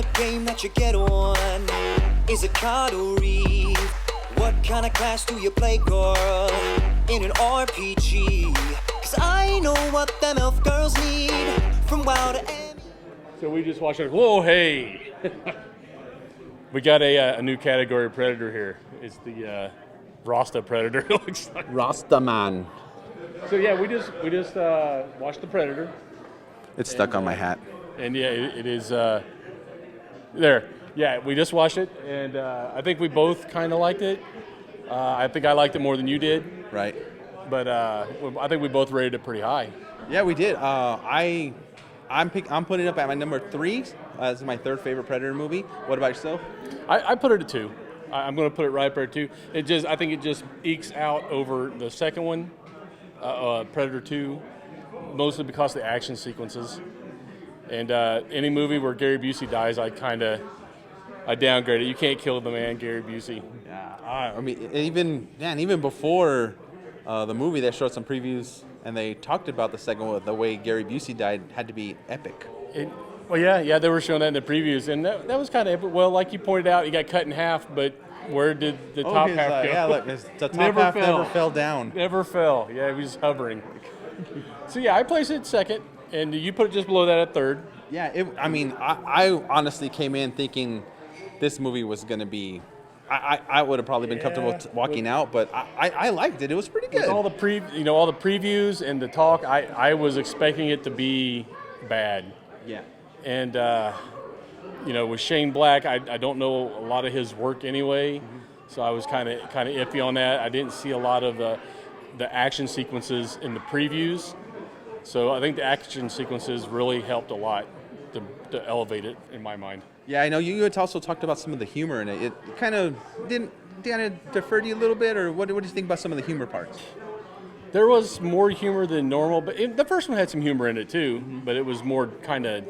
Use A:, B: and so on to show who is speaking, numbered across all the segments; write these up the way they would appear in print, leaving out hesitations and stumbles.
A: board game that you get on? Is it card or read? What kind of class do you play, girl? In an RPG? Cause I know what them elf girls need. From WoW to M.
B: So we just watched it. Whoa, hey! We got a new category of predator here. It's the Rasta predator. It looks like.
C: Rasta man.
B: So yeah, we just watched the Predator.
C: It's stuck on my hat.
B: And yeah, it is there. Yeah, we just watched it, and I think we both kind of liked it. I think I liked it more than you did.
C: Right.
B: But I think we both rated it pretty high.
C: Yeah, we did. I'm putting it up at my number 3 as my third favorite Predator movie. What about yourself?
B: I put it at 2. I'm going to put it right there at 2. I think it just ekes out over the second one, Predator 2, mostly because of the action sequences. And any movie where Gary Busey dies, I downgrade it. You can't kill the man, Gary Busey.
C: Yeah, I mean, even before the movie, they showed some previews, and they talked about the second one. The way Gary Busey died had to be epic.
B: Well, yeah, they were showing that in the previews, and that was kind of epic. Well, like you pointed out, he got cut in half, but where did the top half go?
C: Yeah, look, the top half never fell down.
B: Never fell. Yeah, he was hovering. So yeah, I placed it second, and you put it just below that at third.
C: Yeah, I honestly came in thinking this movie was going to be. I would have probably been comfortable walking out, but I liked it. It was pretty good.
B: With all the all the previews and the talk, I was expecting it to be bad.
C: Yeah.
B: And with Shane Black, I don't know a lot of his work anyway, so I was kind of iffy on that. I didn't see a lot of the action sequences in the previews, so I think the action sequences really helped a lot to elevate it in my mind.
C: Yeah, I know you had also talked about some of the humor in it. It kind of didn't defer to you a little bit, or what do you think about some of the humor parts?
B: There was more humor than normal, but the first one had some humor in it too. But it was more kind of,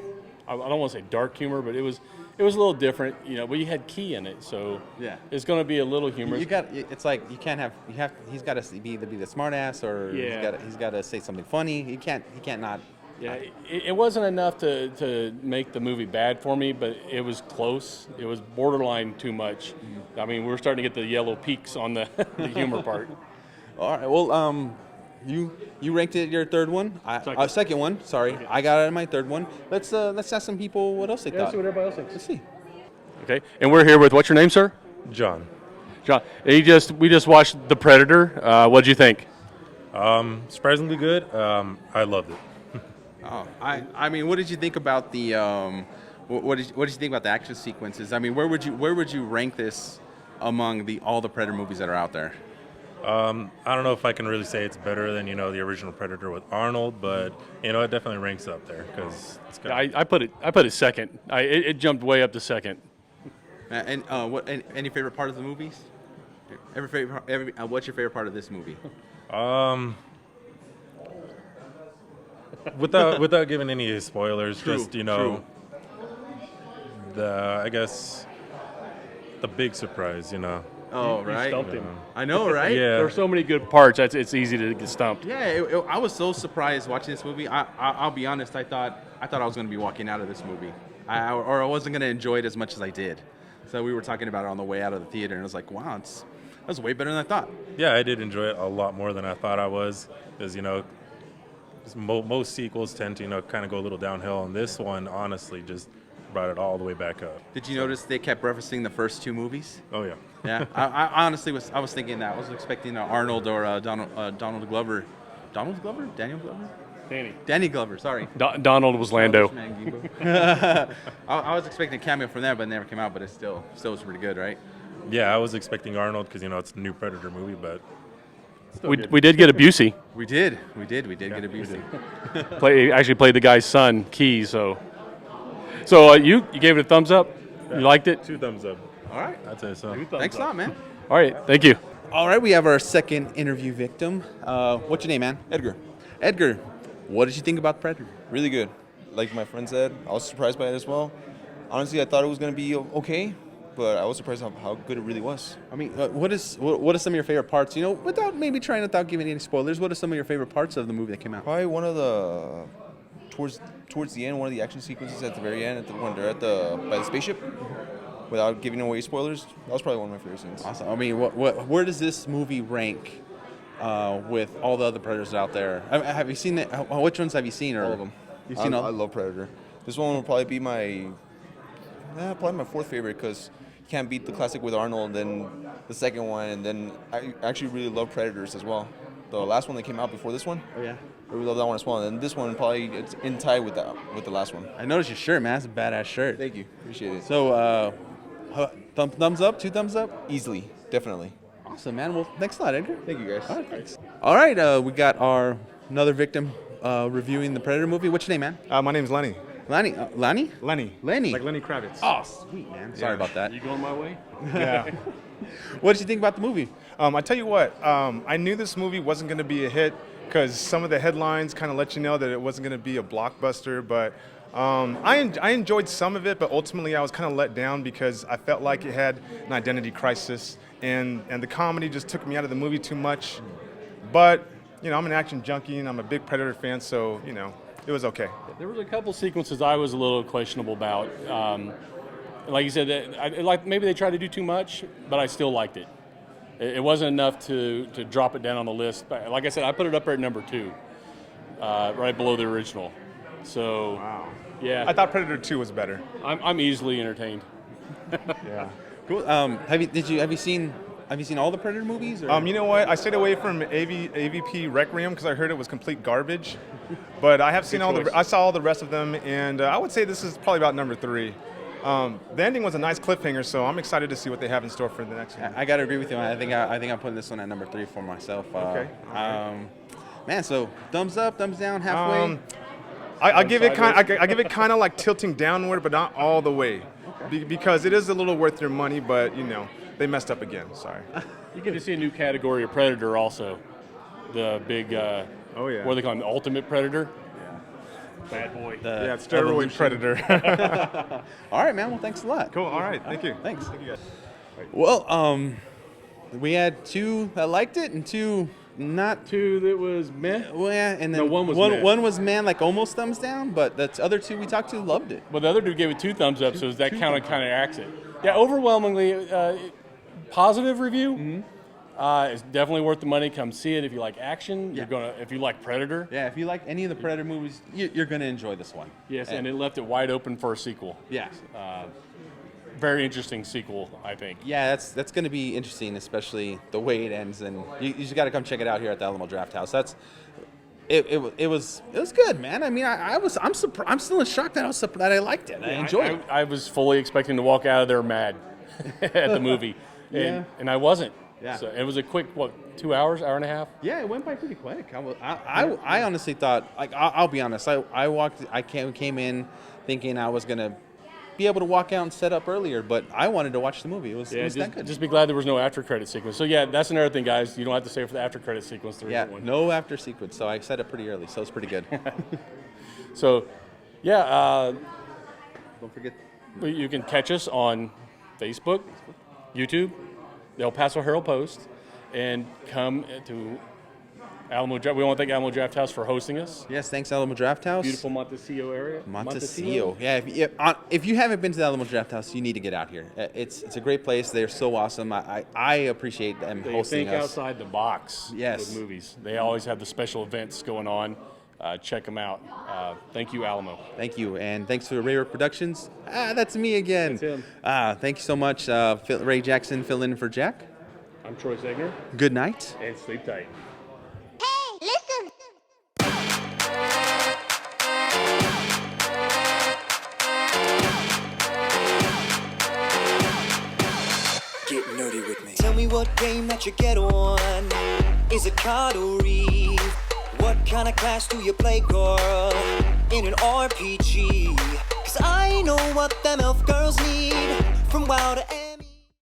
B: I don't want to say dark humor, but it was a little different, But you had Key in it, so
C: yeah,
B: it's going to be a little humorous.
C: It's like he's got to be either be the smart ass or he's got to say something funny. He can't not.
B: Yeah, it wasn't enough to make the movie bad for me, but it was close. It was borderline too much. Mm-hmm. I mean, we were starting to get the yellow peaks on the humor part.
C: All right. Well, you ranked it your third one. Second one. Sorry, okay. I got it in my third one. Let's ask some people what else they thought.
B: Let's see what everybody else thinks.
C: Let's see.
B: Okay, and we're here with what's your name, sir?
D: John.
B: John. We just watched The Predator. What'd you think?
D: Surprisingly good. I loved it.
C: Oh, I mean, what did you think about the what did you think about the action sequences? I mean, where would you rank this among all the Predator movies that are out there?
D: I don't know if I can really say it's better than the original Predator with Arnold, but it definitely ranks up there because it's got.
B: I put it second. It jumped way up to second.
C: And any favorite part of the movies? What's your favorite part of this movie?
D: Without giving any spoilers,
C: True.
D: I guess the big surprise,
C: Oh, right.
B: You stumped him.
C: I know, right?
D: Yeah.
B: There are so many good parts. It's easy to get stumped.
C: Yeah, I was so surprised watching this movie. I'll be honest. I thought I was going to be walking out of this movie, or I wasn't going to enjoy it as much as I did. So we were talking about it on the way out of the theater, and I was like, wow, that was way better than I thought.
D: Yeah, I did enjoy it a lot more than I thought I was, because most sequels tend to kind of go a little downhill, and this one honestly just brought it all the way back up.
C: Did you notice they kept referencing the first two movies?
D: Oh yeah.
C: Yeah, I honestly was thinking that. I was expecting Arnold or Donald Glover. Donald Glover? Daniel Glover? Danny Glover, sorry.
B: Donald was Lando.
C: I was expecting a cameo from there, but it never came out, but it still was pretty good, right?
D: Yeah, I was expecting Arnold because it's a new Predator movie, but
B: we did get a Busey.
C: We did get a Busey.
B: Actually played the guy's son, Key. So you gave it a thumbs up. You liked it?
D: 2 thumbs up.
C: All right,
D: I'd say so.
C: Thanks a lot, man.
B: All right, thank you.
C: All right, we have our second interview victim. What's your name, man? Edgar, what did you think about Predator?
E: Really good. Like my friend said, I was surprised by it as well. Honestly, I thought it was going to be okay, but I was surprised how good it really was.
C: I mean, what are some of your favorite parts? Without giving any spoilers, what are some of your favorite parts of the movie that came out?
E: Probably one of the towards the end, one of the action sequences at the very end, when they're by the spaceship, without giving away spoilers, that was probably one of my favorite scenes.
C: Awesome. I mean, where does this movie rank with all the other Predators out there? Have you seen it? Which ones have you seen? Or
E: All of them.
C: You've seen all?
E: I love Predator. This one will probably be probably my fourth favorite, because you can't beat the classic with Arnold, and the second one, and then I actually really love Predators as well. The last one that came out before this one.
C: Oh yeah.
E: I really love that one as well. And this one probably it's in tie with the last one.
C: I noticed your shirt, man. That's a badass shirt.
E: Thank you. Appreciate it.
C: So, thumbs up, 2 thumbs up.
E: Easily, definitely.
C: Awesome, man. Well, thanks a lot, Edgar.
E: Thank you, guys.
C: All right, thanks. All right, we got another victim reviewing the Predator movie. What's your name, man?
F: My name's Lenny.
C: Lanny? Lenny?
F: Lenny. Like Lenny Kravitz.
C: Oh, sweet, man. Sorry about that.
B: You going my way?
F: Yeah.
C: What did you think about the movie?
F: I tell you what, I knew this movie wasn't going to be a hit because some of the headlines kind of let you know that it wasn't going to be a blockbuster. But I enjoyed some of it, but ultimately I was kind of let down because I felt like it had an identity crisis, and the comedy just took me out of the movie too much. But, I'm an action junkie, and I'm a big Predator fan, so, it was okay.
B: There was a couple sequences I was a little questionable about. Like you said, maybe they tried to do too much, but I still liked it. It wasn't enough to drop it down on the list. But like I said, I put it up there at number 2, right below the original. So,
F: Wow.
B: yeah,
F: I thought Predator 2 was better.
B: I'm easily entertained.
F: Yeah.
C: Cool. Have you seen all the Predator movies? Or?
F: You know what? I stayed away from AVP Requiem because I heard it was complete garbage. But I have seen I saw all the rest of them, and I would say this is probably about number 3. The ending was a nice cliffhanger, so I'm excited to see what they have in store for the next one.
C: I gotta agree with you. I think I'm putting this one at number 3 for myself.
F: Okay.
C: Man, so thumbs up, thumbs down, halfway.
F: I give it kind of like tilting downward, but not all the way, because it is a little worth your money. But they messed up again. Sorry.
B: You get to see a new category of Predator also. The big,
F: Oh yeah.
B: what do they call him, the Ultimate Predator? Bad boy.
F: Yeah, steroid Predator.
C: All right, man. Well, thanks a lot.
F: Cool. All right. Thank you.
C: Thanks.
F: Thank you guys.
C: Well, we had 2 that liked it and 2 not.
B: 2 that was meh.
C: Well, yeah, and then
B: No, one was meh.
C: one was man, like almost thumbs down, but the other 2 we talked to loved it.
B: Well, the other dude gave it 2 thumbs up, so that kind of acts it. Yeah, overwhelmingly positive review.
C: Mm-hmm.
B: It's definitely worth the money. Come see it if you like action.
C: Yeah.
B: If you like Predator.
C: Yeah, if you like any of the Predator movies, you're gonna enjoy this one.
B: Yes, and it left it wide open for a sequel.
C: Yeah.
B: Very interesting sequel, I think.
C: Yeah, that's going to be interesting, especially the way it ends, and you just got to come check it out here at the Alamo Draft House. It was good, man. I mean, I'm surprised. I'm still in shock that I liked it. I enjoyed it.
B: I was fully expecting to walk out of there mad at the movie, and I wasn't.
C: Yeah.
B: So it was a quick 2 hours, hour and a half.
C: Yeah, it went by pretty quick. I honestly thought, like, I'll be honest. I came in thinking I was gonna be able to walk out and set up earlier, but I wanted to watch the movie. It was that good.
B: Just be glad there was no after credit sequence. So yeah, that's another thing, guys. You don't have to stay for the after credit sequence. There isn't one.
C: No after sequence. So I set up pretty early, so it's pretty good.
B: So, yeah.
C: Don't forget.
B: You can catch us on Facebook, YouTube, the El Paso Herald Post, and come to Alamo Draft. We want to thank Alamo Draft House for hosting us.
C: Yes, thanks Alamo Draft House.
B: Beautiful Montecillo area.
C: Montecillo. Yeah, if you haven't been to the Alamo Draft House, you need to get out here. It's a great place. They're so awesome. I appreciate them hosting us.
B: They think outside the box
C: Yes.
B: with movies. They always have the special events going on. Check them out. Thank you, Alamo.
C: Thank you, and thanks to Ray Productions. That's me again.
B: That's him.
C: Thank you so much, Ray Jackson, fill in for Jack.
B: I'm Troy Segner,
C: Good night.
B: and sleep tight.
G: Hey, listen.
A: Get nerdy with me. Tell me what game that you get on. Is it card or read? What kind of class do you play, girl? In an RPG? 'Cause I know what them elf girls need. From WoW to